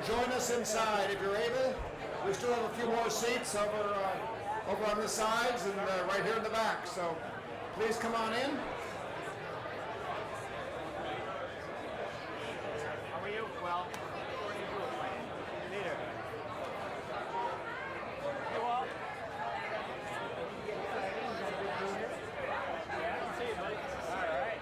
join us inside if you're able. We still have a few more seats over on the sides and right here in the back. So please come on in. How are you? Well, leader. You all? Yeah, see you, buddy. All right.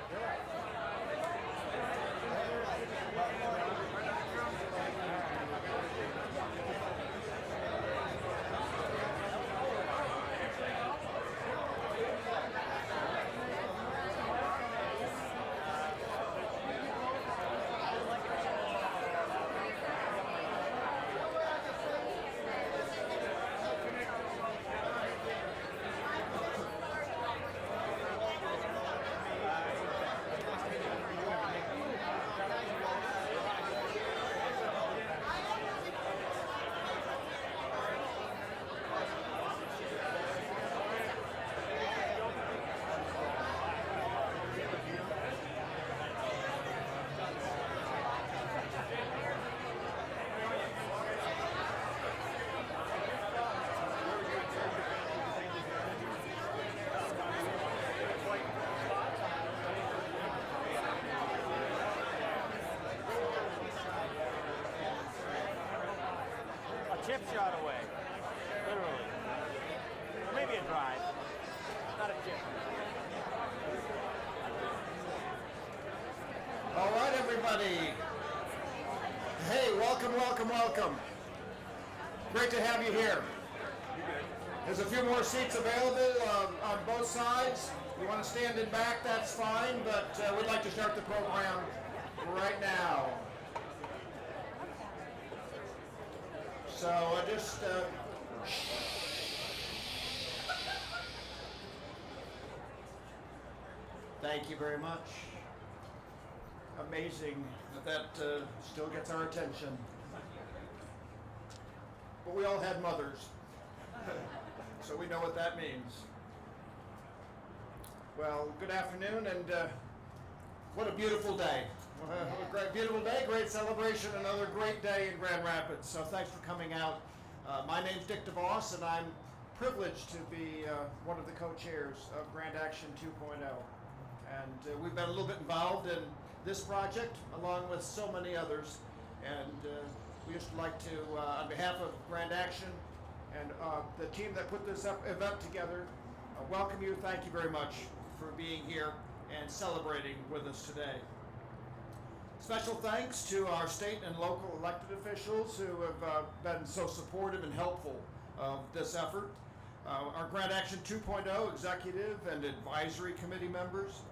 Chip shot away, literally. Or maybe a drive, not a chip. All right, everybody. Hey, welcome, welcome, welcome. Great to have you here. There's a few more seats available on both sides. You want to stand in back, that's fine, but we'd like to start the program right now. So I just, thank you very much. Amazing that still gets our attention. But we all had mothers, so we know what that means. Well, good afternoon, and what a beautiful day. A great, beautiful day, great celebration, another great day in Grand Rapids. So thanks for coming out. My name's Dick Devos, and I'm privileged to be one of the co-chairs of Grand Action 2.0. And we've been a little bit involved in this project, along with so many others. And we just like to, on behalf of Grand Action and the team that put this event together, welcome you. Thank you very much for being here and celebrating with us today. Special thanks to our state and local elected officials who have been so supportive and helpful of this effort. Our Grand Action 2.0 executive and advisory committee members.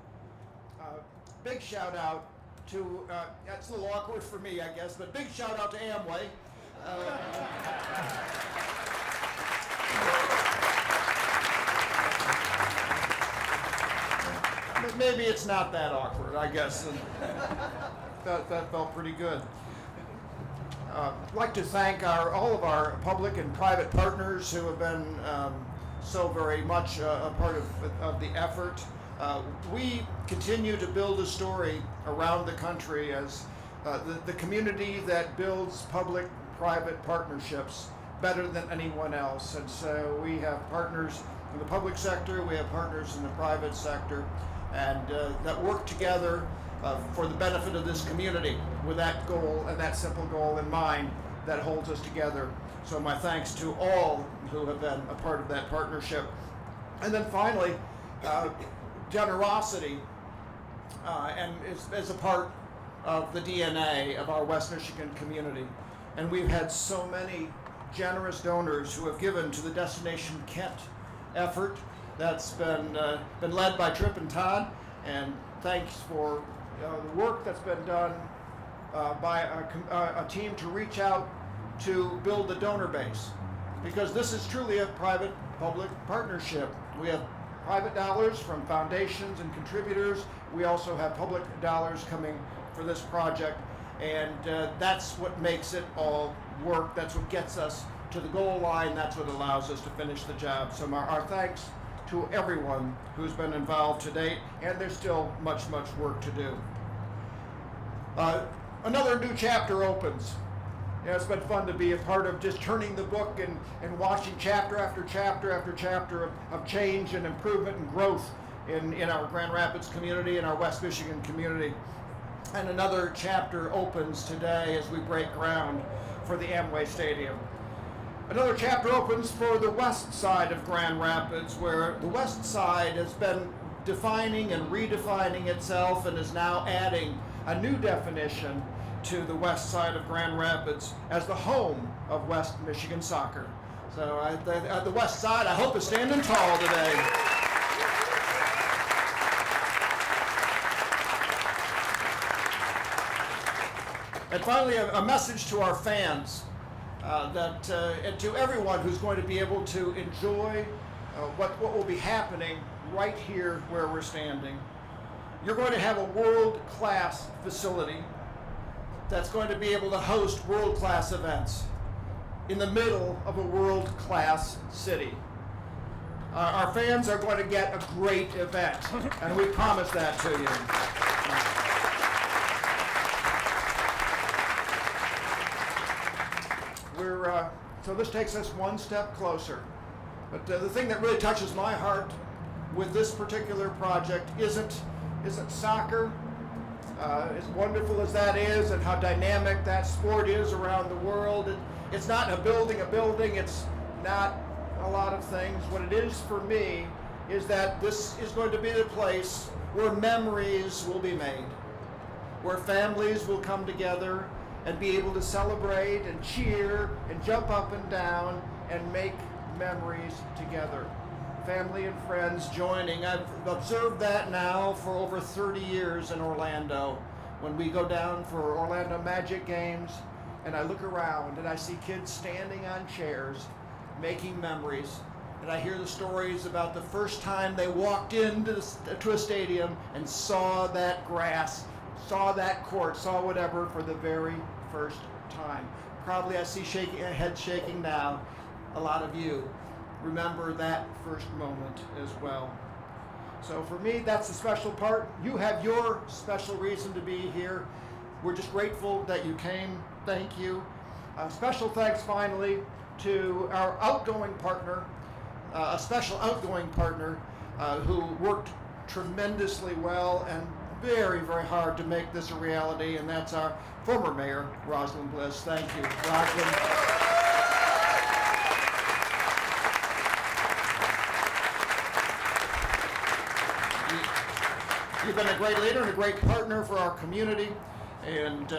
Big shout out to, that's a little awkward for me, I guess, but big shout out to Amway. Maybe it's not that awkward, I guess. That felt pretty good. I'd like to thank all of our public and private partners who have been so very much a part of the effort. We continue to build a story around the country as the community that builds public-private partnerships better than anyone else. And so we have partners in the public sector, we have partners in the private sector, and that work together for the benefit of this community with that goal and that simple goal in mind that holds us together. So my thanks to all who have been a part of that partnership. And then finally, generosity and is a part of the DNA of our West Michigan community. And we've had so many generous donors who have given to the Destination Kent effort that's been led by Tripp and Todd, and thanks for the work that's been done by a team to reach out to build the donor base, because this is truly a private-public partnership. We have private dollars from foundations and contributors. We also have public dollars coming for this project, and that's what makes it all work. That's what gets us to the goal line. That's what allows us to finish the job. So our thanks to everyone who's been involved to date, and there's still much, much work to do. Another new chapter opens It's been fun to be a part of just turning the book and watching chapter after chapter after chapter of change and improvement and growth in our Grand Rapids community and our West Michigan community. And another chapter opens today as we break ground for the Amway Stadium. Another chapter opens for the west side of Grand Rapids, where the west side has been defining and redefining itself and is now adding a new definition to the west side of Grand Rapids as the home of West Michigan soccer. So at the west side, I hope is standing tall today. And finally, a message to our fans, and to everyone who's going to be able to enjoy what will be happening right here where we're standing. You're going to have a world-class facility that's going to be able to host world-class events in the middle of a world-class city. Our fans are going to get a great event, and we promise that to you. So this takes us one step closer. But the thing that really touches my heart with this particular project isn't soccer. As wonderful as that is and how dynamic that sport is around the world, it's not a building, it's not a lot of things. What it is for me is that this is going to be the place where memories will be made, where families will come together and be able to celebrate and cheer and jump up and down and make memories together. Family and friends joining. I've observed that now for over 30 years in Orlando. When we go down for Orlando Magic games and I look around and I see kids standing on chairs making memories, and I hear the stories about the first time they walked into a stadium and saw that grass, saw that court, saw whatever for the very first time. Probably I see heads shaking now. A lot of you remember that first moment as well. So for me, that's the special part. You have your special reason to be here. We're just grateful that you came. Thank you. Special thanks finally to our outgoing partner, a special outgoing partner who worked tremendously well and very, very hard to make this a reality, and that's our former mayor, Rosalind Bliss. Thank you, Rosalind. You've been a great leader and a great partner for our community, and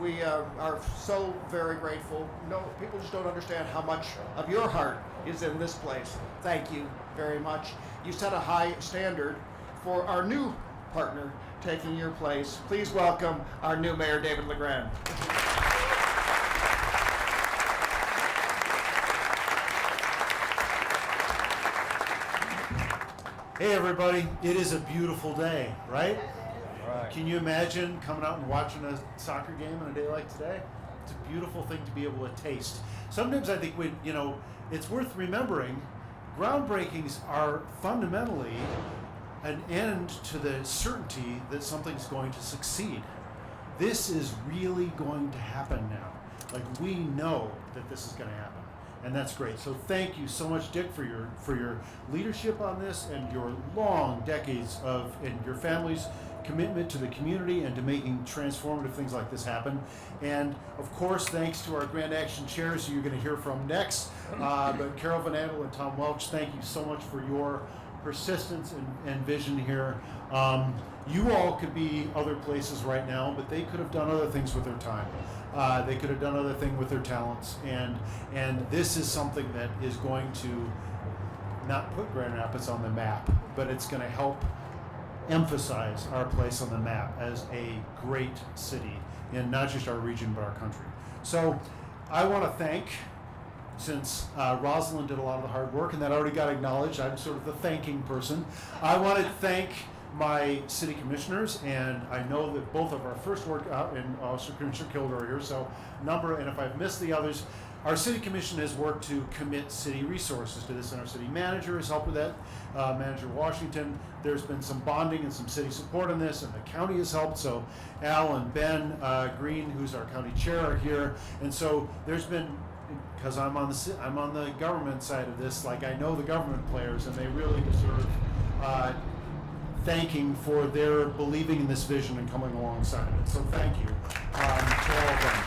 we are so very grateful. No, people just don't understand how much of your heart is in this place. Thank you very much. You set a high standard for our new partner taking your place. Please welcome our new mayor, David LeGrand. Hey everybody, it is a beautiful day, right? Right. Can you imagine coming out and watching a soccer game on a day like today? It's a beautiful thing to be able to taste. Sometimes I think it's worth remembering, groundbreakings are fundamentally an end to the certainty that something's going to succeed. This is really going to happen now. Like, we know that this is going to happen. And that's great. So thank you so much, Dick, for your leadership on this and your long decades and your family's commitment to the community and to making transformative things like this happen. And of course, thanks to our Grand Action chairs who you're going to hear from next, but Carol Van Andel and Tom Welch, thank you so much for your persistence and vision here. You all could be other places right now, but they could have done other things with their time. They could have done other things with their talents, and this is something that is going to not put Grand Rapids on the map, but it's going to help emphasize our place on the map as a great city in not just our region but our country. So I want to thank, since Rosalind did a lot of the hard work and that already got acknowledged, I'm sort of the thanking person. I want to thank my city commissioners, and I know that both of our first work out, and also Commissioner Kilgore here, so and if I've missed the others, our city commission has worked to commit city resources to this, and our city manager has helped with that, Manager Washington. There's been some bonding and some city support on this, and the county has helped. So Al and Ben Green, who's our county chair, are here, and so there's been, because I'm on the government side of this, like I know the government players, and they really deserve thanking for their believing in this vision and coming alongside it. So thank you to all of them.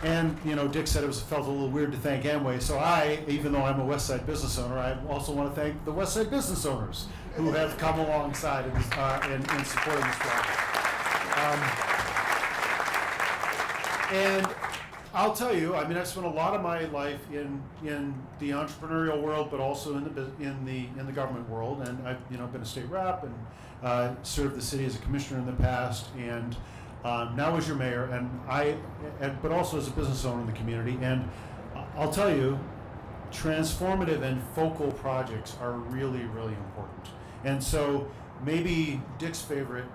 And Dick said felt a little weird to thank Amway. So I, even though I'm a West Side business owner, I also want to thank the West Side business owners who have come alongside in supporting this project. And I'll tell you, I've spent a lot of my life in the entrepreneurial world, but also in the government world. And I've been a state rep and served the city as a commissioner in the past, and now as your mayor, but also as a business owner in the community. And I'll tell you, transformative and focal projects are really, really important. And so maybe Dick's favorite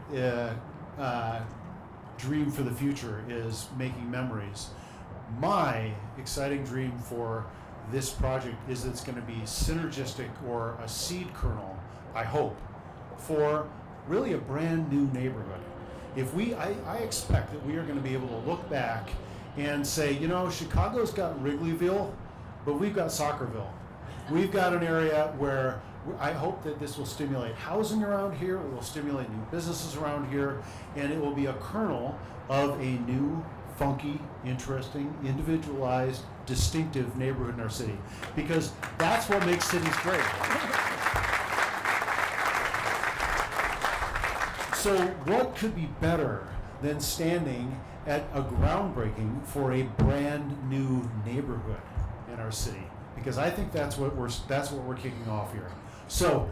dream for the future is making memories. My exciting dream for this project is it's going to be synergistic, or a seed kernel, I hope, for really a brand new neighborhood. I expect that we are going to be able to look back and say, Chicago's got Wrigleyville, but we've got Soccerville. We've got an area where I hope that this will stimulate housing around here, it will stimulate new businesses around here, and it will be a kernel of a new, funky, interesting, individualized, distinctive neighborhood in our city. Because that's what makes cities great. So what could be better than standing at a groundbreaking for a brand new neighborhood in our city? Because I think that's what we're kicking off here. So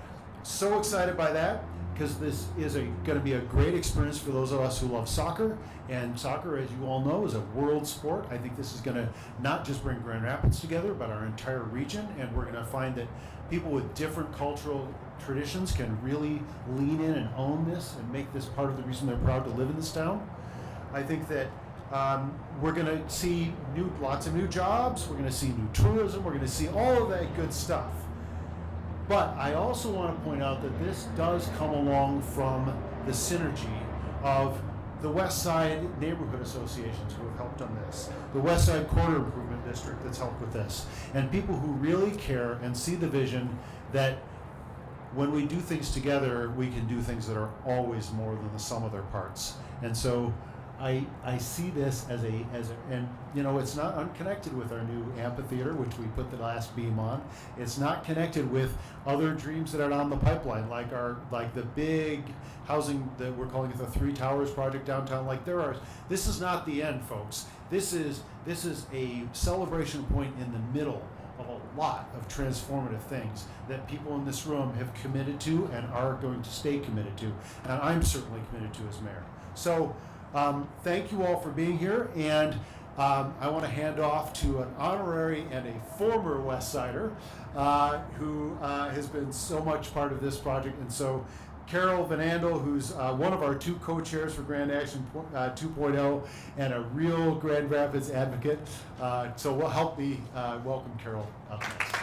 excited by that, because this is going to be a great experience for those of us who love soccer. And soccer, as you all know, is a world sport. I think this is going to not just bring Grand Rapids together, but our entire region. And we're going to find that people with different cultural traditions can really lean in and own this and make this part of the reason they're proud to live in this town. I think that we're going to see lots of new jobs. We're going to see new tourism. We're going to see all of that good stuff. But I also want to point out that this does come along from the synergy of the West Side neighborhood associations who have helped on this, the West Side Corridor Improvement District that's helped with this, and people who really care and see the vision that when we do things together, we can do things that are always more than the sum of their parts. And so I see this as and it's not unconnected with our new amphitheater, which we put the last beam on. It's not connected with other dreams that are on the pipeline, like the big housing that we're calling it the Three Towers project downtown. This is not the end, folks. This is a celebration point in the middle of a lot of transformative things that people in this room have committed to and are going to stay committed to, and I'm certainly committed to as mayor. So thank you all for being here, and I want to hand off to an honorary and a former West Sider who has been so much part of this project. And so Carol Van Andel, who's one of our two co-chairs for Grand Action 2.0 and a real Grand Rapids advocate. So will help me welcome Carol up next.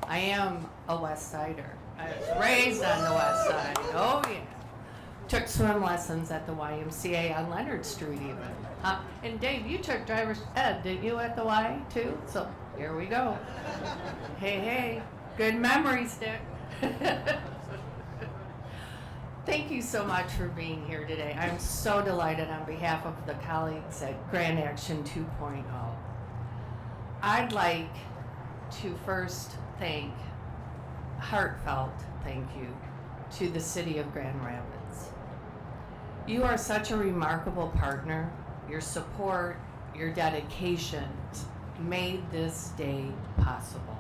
I am a West Sider. I was raised on the West Side. Oh yeah. Took swim lessons at the YMCA on Leonard Street even. And Dave, you took driver's ed, didn't you, at the Y too? So here we go. Hey, good memories, Dick. Thank you so much for being here today. I'm so delighted on behalf of the colleagues at Grand Action 2.0. I'd like to first heartfelt thank you to the city of Grand Rapids. You are such a remarkable partner. Your support, your dedication made this day possible.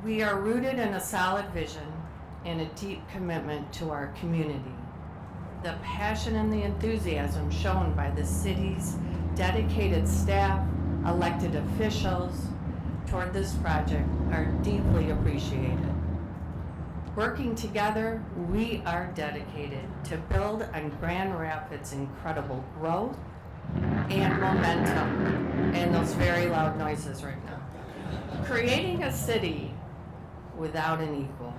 We are rooted in a solid vision and a deep commitment to our community. The passion and the enthusiasm shown by the city's dedicated staff, elected officials, toward this project are deeply appreciated. Working together, we are dedicated to build on Grand Rapids' incredible growth and momentum, and those very loud noises right now. Creating a city without an equal.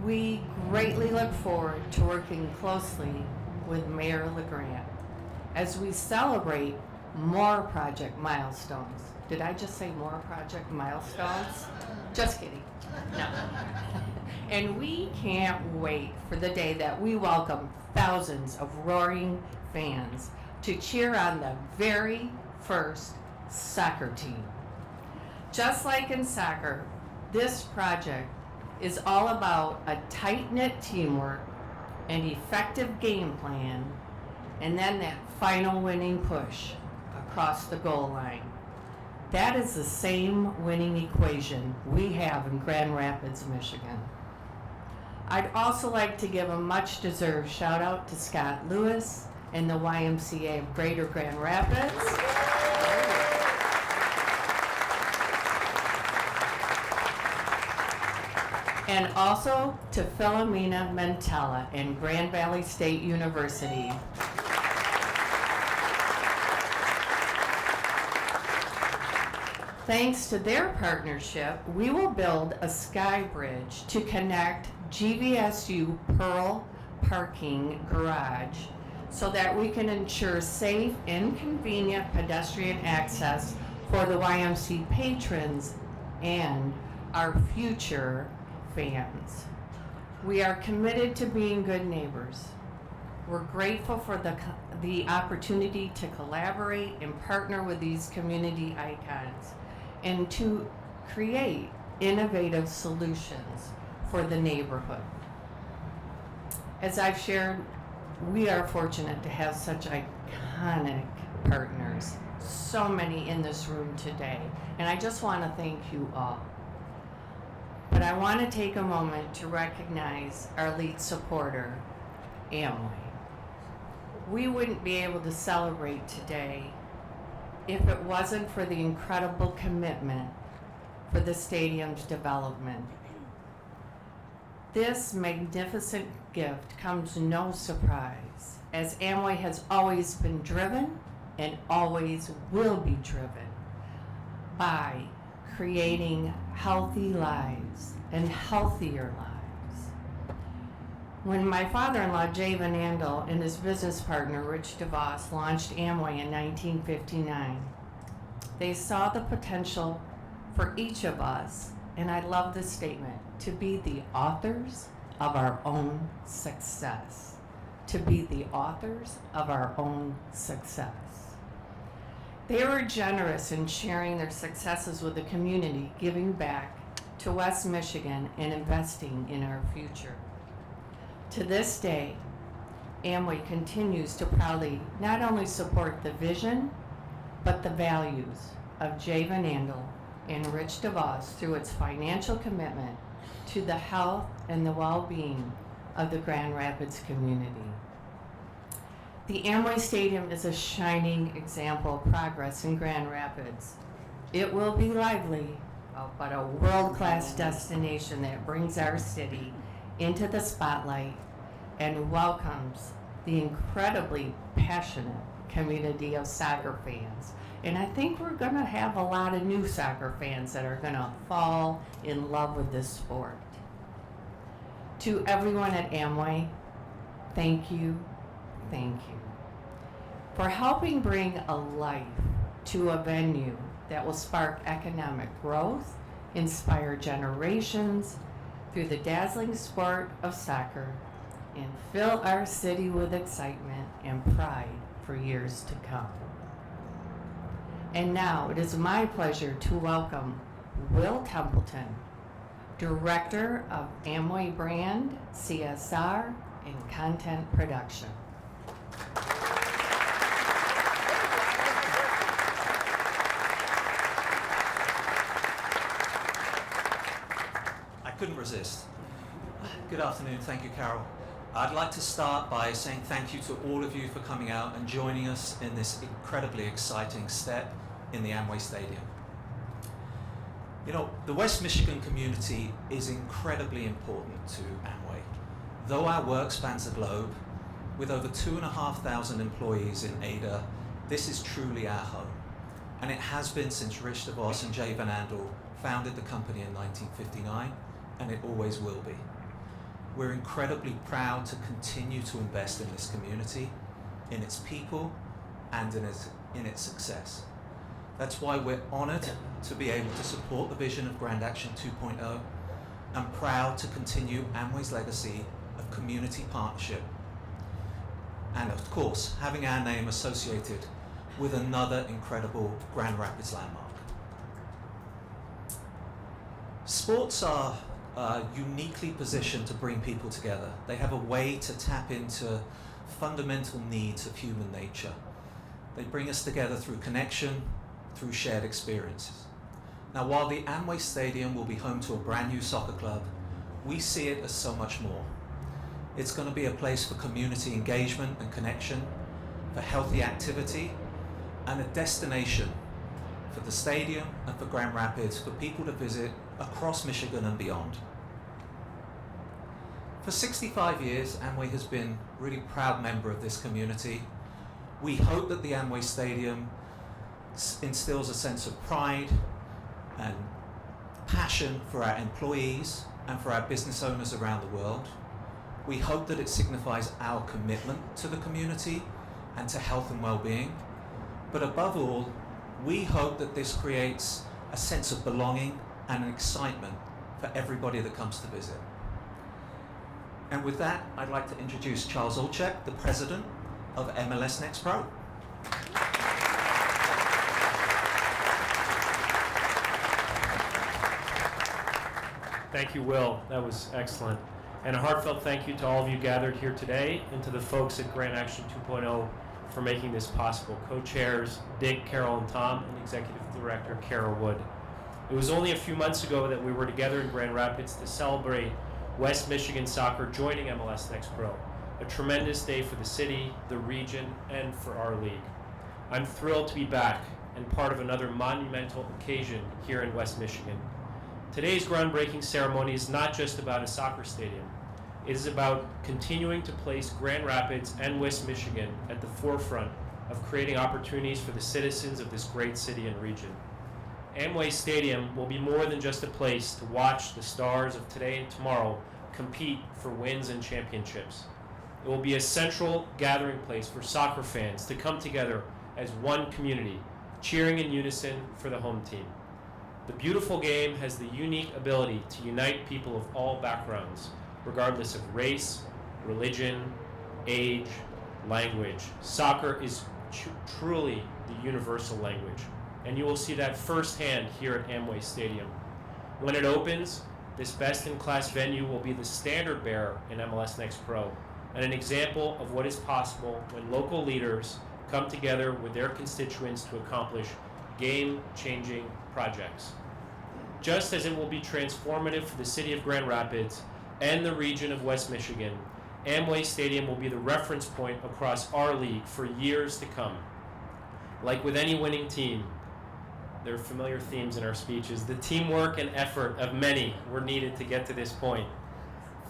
We greatly look forward to working closely with Mayor LeGrand as we celebrate more project milestones. Did I just say more project milestones? Just kidding. No. And we can't wait for the day that we welcome thousands of roaring fans to cheer on the very first soccer team. Just like in soccer, this project is all about a tight-knit teamwork, an effective game plan, and then that final winning push across the goal line. That is the same winning equation we have in Grand Rapids, Michigan. I'd also like to give a much-deserved shout-out to Scott Lewis and the YMCA of Greater Grand Rapids. And also to Philomena Mentella and Grand Valley State University. Thanks to their partnership, we will build a sky bridge to connect GVSU Pearl Parking Garage so that we can ensure safe and convenient pedestrian access for the YMC patrons and our future fans. We are committed to being good neighbors. We're grateful for the opportunity to collaborate and partner with these community icons and to create innovative solutions for the neighborhood. As I've shared, we are fortunate to have such iconic partners, so many in this room today, and I just want to thank you all. But I want to take a moment to recognize our lead supporter, Amway. We wouldn't be able to celebrate today if it wasn't for the incredible commitment for the stadium's development. This magnificent gift comes no surprise, as Amway has always been driven and always will be driven by creating healthy lives and healthier lives. When my father-in-law, Jay Van Andel, and his business partner, Rich DeVos, launched Amway in 1959, they saw the potential for each of us, and I love this statement, to be the authors of our own success. To be the authors of our own success. They were generous in sharing their successes with the community, giving back to West Michigan and investing in our future. To this day, Amway continues to proudly not only support the vision, but the values of Jay Van Andel and Rich DeVos through its financial commitment to the health and the well-being of the Grand Rapids community. The Amway Stadium is a shining example of progress in Grand Rapids. It will be lively, but a world-class destination that brings our city into the spotlight and welcomes the incredibly passionate community of soccer fans. And I think we're going to have a lot of new soccer fans that are going to fall in love with this sport. To everyone at Amway, thank you, for helping bring a life to a venue that will spark economic growth, inspire generations through the dazzling sport of soccer, and fill our city with excitement and pride for years to come. And now it is my pleasure to welcome Will Templeton, Director of Amway Brand, CSR, and Content Production. I couldn't resist. Good afternoon, thank you, Carol. I'd like to start by saying thank you to all of you for coming out and joining us in this incredibly exciting step in the Amway Stadium. You know, the West Michigan community is incredibly important to Amway. Though our work spans the globe, with over 2,500 employees in Ada, this is truly our home. And it has been since Rich DeVos and Jay Van Andel founded the company in 1959, and it always will be. We're incredibly proud to continue to invest in this community, in its people, and in its success. That's why we're honored to be able to support the vision of Grand Action 2.0 and proud to continue Amway's legacy of community partnership and, of course, having our name associated with another incredible Grand Rapids landmark. Sports are uniquely positioned to bring people together. They have a way to tap into fundamental needs of human nature. They bring us together through connection, through shared experiences. Now, while the Amway Stadium will be home to a brand new soccer club, we see it as so much more. It's going to be a place for community engagement and connection, for healthy activity, and a destination for the stadium and for Grand Rapids for people to visit across Michigan and beyond. For 65 years, Amway has been a really proud member of this community. We hope that the Amway Stadium instills a sense of pride and passion for our employees and for our business owners around the world. We hope that it signifies our commitment to the community and to health and well-being. But above all, we hope that this creates a sense of belonging and an excitement for everybody that comes to visit. And with that, I'd like to introduce Charles Olczek, the president of MLS Next Pro. Thank you, Will. That was excellent. And a heartfelt thank you to all of you gathered here today and to the folks at Grand Action 2.0 for making this possible. Co-chairs Dick, Carol, and Tom, and Executive Director Kara Wood. It was only a few months ago that we were together in Grand Rapids to celebrate West Michigan soccer joining MLS Next Pro. A tremendous day for the city, the region, and for our league. I'm thrilled to be back and part of another monumental occasion here in West Michigan. Today's groundbreaking ceremony is not just about a soccer stadium. It is about continuing to place Grand Rapids and West Michigan at the forefront of creating opportunities for the citizens of this great city and region. Amway Stadium will be more than just a place to watch the stars of today and tomorrow compete for wins and championships. It will be a central gathering place for soccer fans to come together as one community, cheering in unison for the home team. The beautiful game has the unique ability to unite people of all backgrounds, regardless of race, religion, age, language. Soccer is truly the universal language, and you will see that firsthand here at Amway Stadium. When it opens, this best-in-class venue will be the standard bearer in MLS Next Pro, and an example of what is possible when local leaders come together with their constituents to accomplish game-changing projects. Just as it will be transformative for the city of Grand Rapids and the region of West Michigan, Amway Stadium will be the reference point across our league for years to come. Like with any winning team, there are familiar themes in our speeches. The teamwork and effort of many were needed to get to this point.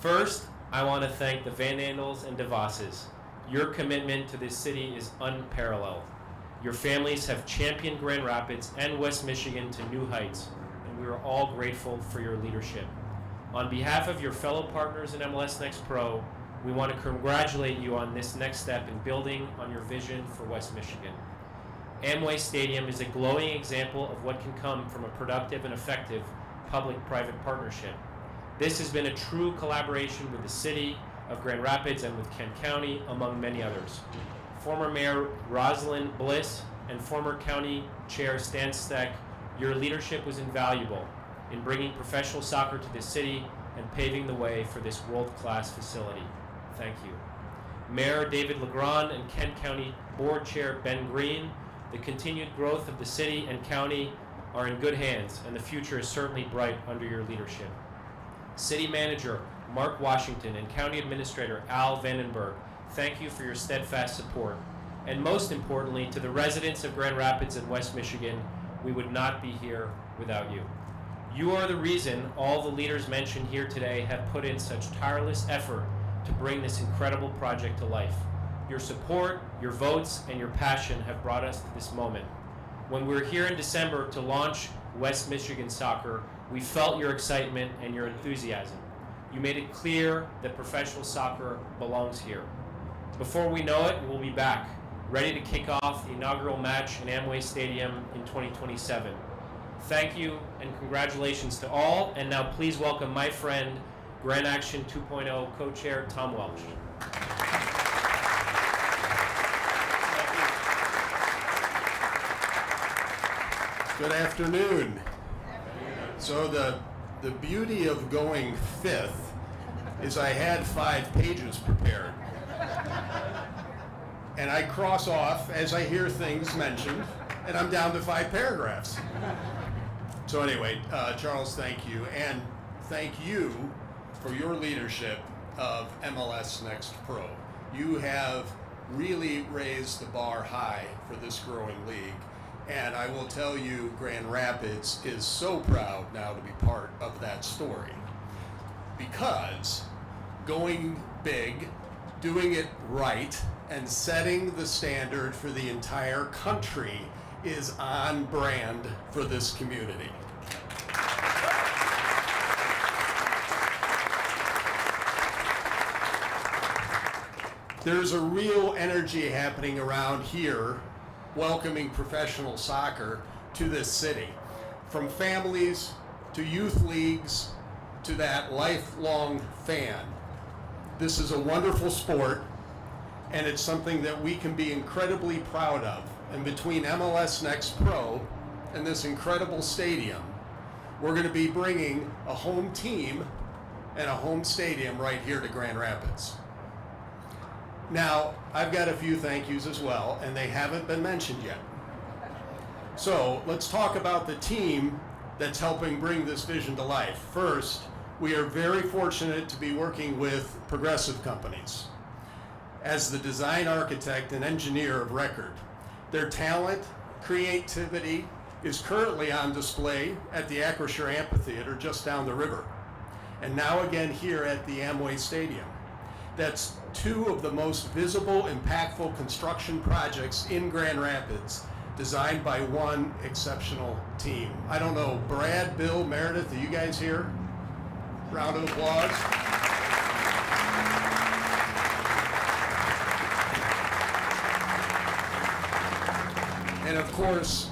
First, I want to thank the Van Andels and DeVosses. Your commitment to this city is unparalleled. Your families have championed Grand Rapids and West Michigan to new heights, and we are all grateful for your leadership. On behalf of your fellow partners in MLS Next Pro, we want to congratulate you on this next step in building on your vision for West Michigan. Amway Stadium is a glowing example of what can come from a productive and effective public-private partnership. This has been a true collaboration with the city of Grand Rapids and with Kent County, among many others. Former Mayor Rosalind Bliss and former County Chair Stan Steck, your leadership was invaluable in bringing professional soccer to this city and paving the way for this world-class facility. Thank you. Mayor David Legrand and Kent County Board Chair Ben Green, the continued growth of the city and county are in good hands, and the future is certainly bright under your leadership. City Manager Mark Washington and County Administrator Al Vandenberg, thank you for your steadfast support. And most importantly, to the residents of Grand Rapids and West Michigan, we would not be here without you. You are the reason all the leaders mentioned here today have put in such tireless effort to bring this incredible project to life. Your support, your votes, and your passion have brought us to this moment. When we were here in December to launch West Michigan Soccer, we felt your excitement and your enthusiasm. You made it clear that professional soccer belongs here. Before we know it, we'll be back, ready to kick off the inaugural match in Amway Stadium in 2027. Thank you and congratulations to all, and now please welcome my friend, Grand Action 2.0 co-chair Tom Welch. Good afternoon. So the beauty of going fifth is I had 5 pages prepared. And I cross off as I hear things mentioned, and I'm down to 5 paragraphs. So anyway, Charles, thank you. And thank you for your leadership of MLS Next Pro. You have really raised the bar high for this growing league. And I will tell you, Grand Rapids is so proud now to be part of that story. Because going big, doing it right, and setting the standard for the entire country is on brand for this community. There's a real energy happening around here welcoming professional soccer to this city. From families to youth leagues to that lifelong fan. This is a wonderful sport, and it's something that we can be incredibly proud of. And between MLS Next Pro and this incredible stadium, we're going to be bringing a home team and a home stadium right here to Grand Rapids. Now, I've got a few thank yous as well, and they haven't been mentioned yet. So let's talk about the team that's helping bring this vision to life. First, we are very fortunate to be working with progressive companies as the design architect and engineer of record. Their talent, creativity is currently on display at the Acrisure Amphitheater just down the river, and now again here at the Amway Stadium. That's 2 of the most visible, impactful construction projects in Grand Rapids, designed by one exceptional team. I don't know, Brad, Bill, Meredith, are you guys here? Round of applause. And of course,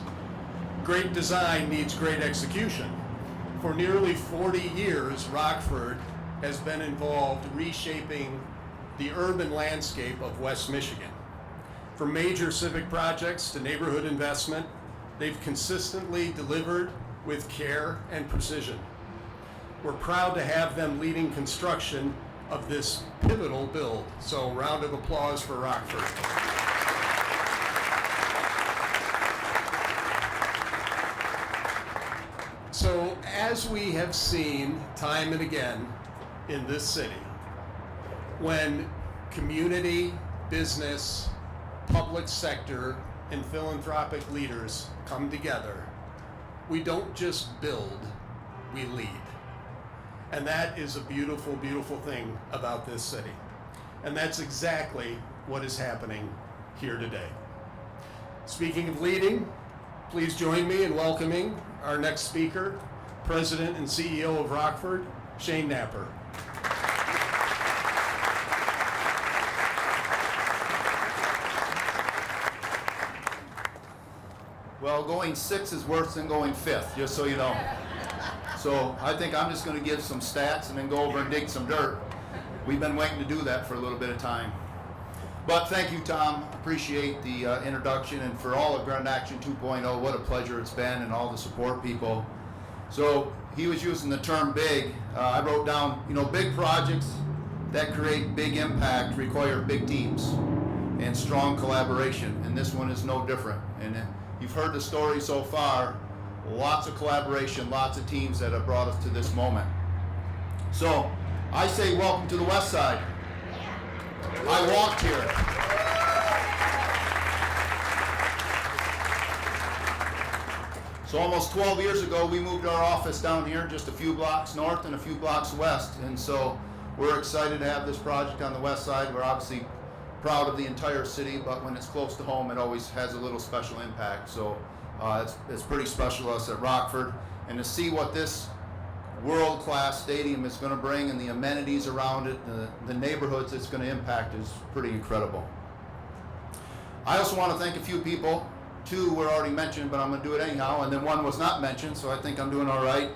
great design needs great execution. For nearly 40 years, Rockford has been involved reshaping the urban landscape of West Michigan. From major civic projects to neighborhood investment, they've consistently delivered with care and precision. We're proud to have them leading construction of this pivotal build. So round of applause for Rockford. So as we have seen time and again in this city, when community, business, public sector, and philanthropic leaders come together, we don't just build, we lead. And that is a beautiful, beautiful thing about this city. And that's exactly what is happening here today. Speaking of leading, please join me in welcoming our next speaker, President and CEO of Rockford, Shane Napper. Well, going 6 is worse than going 5th, just so you know. So I think I'm just going to give some stats and then go over and dig some dirt. We've been waiting to do that for a little bit of time. But thank you, Tom. Appreciate the introduction, and for all of Grand Action 2.0, what a pleasure it's been, and all the support people. So he was using the term big. I wrote down, big projects that create big impact require big teams and strong collaboration, and this one is no different. And you've heard the story so far. Lots of collaboration, lots of teams that have brought us to this moment. So I say welcome to the West Side. I walked here. So almost 12 years ago, we moved our office down here just a few blocks north and a few blocks west. And so we're excited to have this project on the west side. We're obviously proud of the entire city, but when it's close to home, it always has a little special impact. So it's pretty special to us at Rockford. And to see what this world-class stadium is going to bring and the amenities around it, the neighborhoods it's going to impact is pretty incredible. I also want to thank a few people. Two were already mentioned, but I'm going to do it anyhow, and then one was not mentioned, so I think I'm doing all right.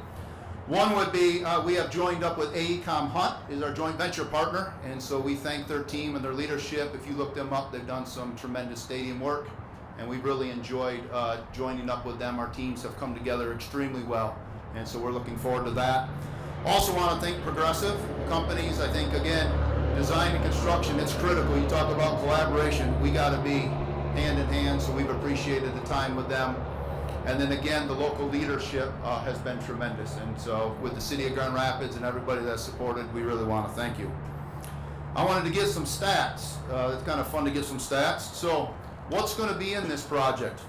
One would be, we have joined up with AECOM Hunt, is our joint venture partner, and so we thank their team and their leadership. If you look them up, they've done some tremendous stadium work, and we've really enjoyed joining up with them. Our teams have come together extremely well, and so we're looking forward to that. Also want to thank Progressive companies. I think, again, design and construction, it's critical. You talk about collaboration, we got to be hand in hand, so we've appreciated the time with them. And then again, the local leadership has been tremendous. And so with the city of Grand Rapids and everybody that's supported, we really want to thank you. I wanted to give some stats. It's kind of fun to give some stats. So what's going to be in this project?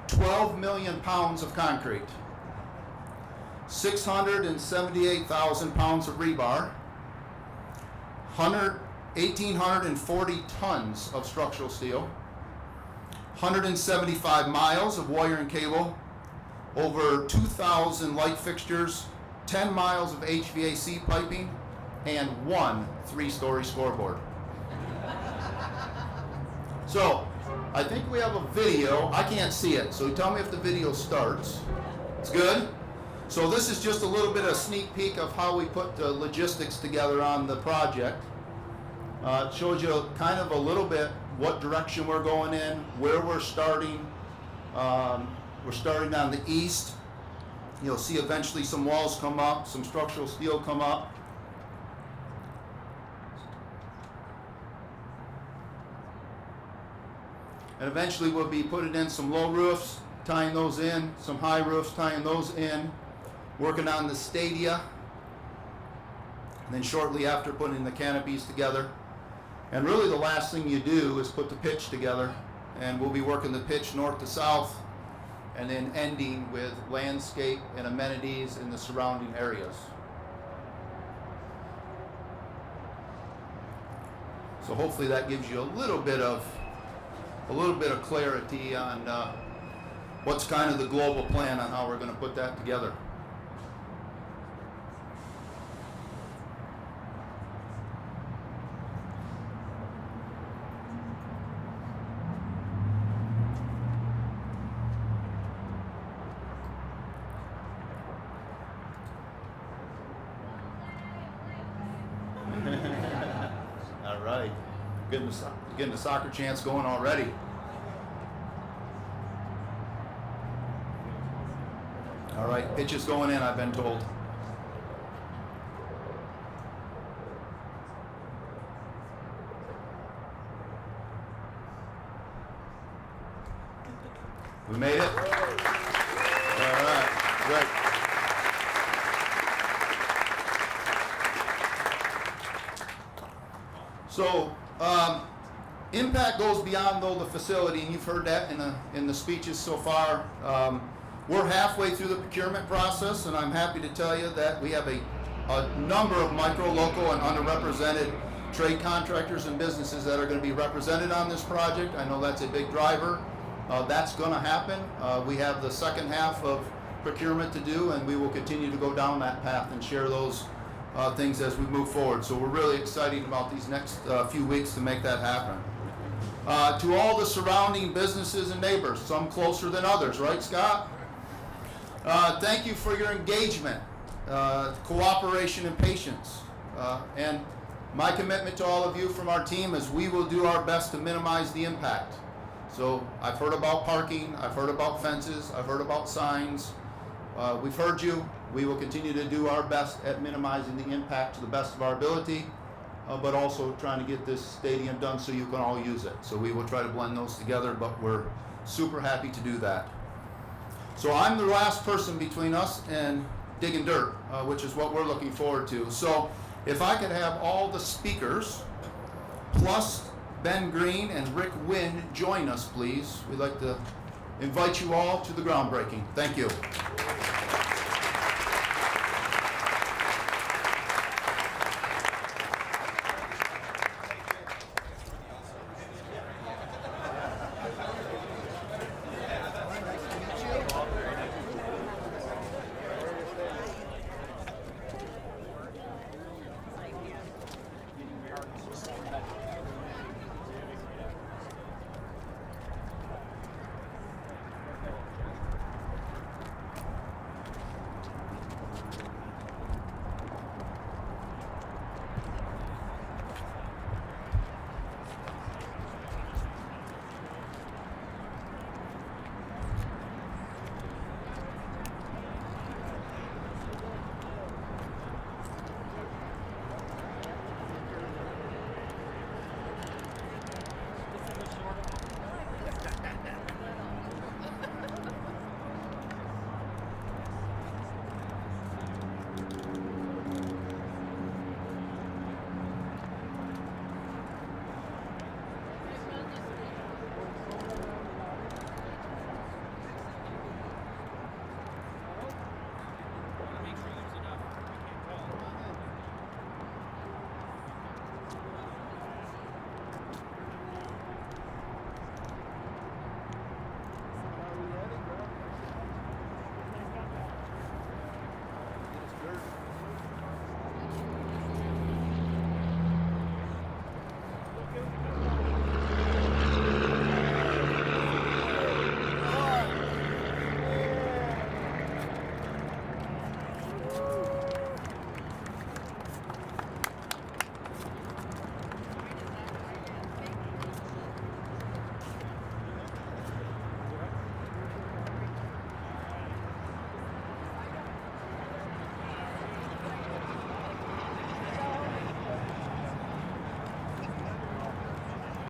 12 million pounds of concrete, 678,000 pounds of rebar, 1,840 tons of structural steel, 175 miles of wire and cable, over 2,000 light fixtures, 10 miles of HVAC piping, and one 3-story scoreboard. So, I think we have a video. I can't see it, so tell me if the video starts. It's good? So this is just a little bit of a sneak peek of how we put the logistics together on the project. It shows you kind of a little bit what direction we're going in, where we're starting. We're starting on the east. You'll see eventually some walls come up, some structural steel come up. And eventually we'll be putting in some low roofs, tying those in, some high roofs, tying those in, working on the stadia, and then shortly after putting the canopies together. And really the last thing you do is put the pitch together, and we'll be working the pitch north to south, and then ending with landscape and amenities in the surrounding areas. So hopefully that gives you a little bit of clarity on what's kind of the global plan on how we're going to put that together. All right, getting the soccer chants going already. All right, pitch is going in, I've been told. We made it? All right, great. So, impact goes beyond, though, the facility, and you've heard that in the speeches so far. We're halfway through the procurement process, and I'm happy to tell you that we have a number of micro, local, and underrepresented trade contractors and businesses that are going to be represented on this project. I know that's a big driver. That's going to happen. We have the second half of procurement to do, and we will continue to go down that path and share those things as we move forward. So we're really excited about these next few weeks to make that happen. To all the surrounding businesses and neighbors, some closer than others, right, Scott? Thank you for your engagement, cooperation, and patience. And my commitment to all of you from our team is we will do our best to minimize the impact. So I've heard about parking, I've heard about fences, I've heard about signs. We've heard you. We will continue to do our best at minimizing the impact to the best of our ability, but also trying to get this stadium done so you can all use it. So we will try to blend those together, but we're super happy to do that. So I'm the last person between us and digging dirt, which is what we're looking forward to. So if I could have all the speakers, plus Ben Green and Rick Wynn, join us, please. We'd like to invite you all to the groundbreaking. Thank you.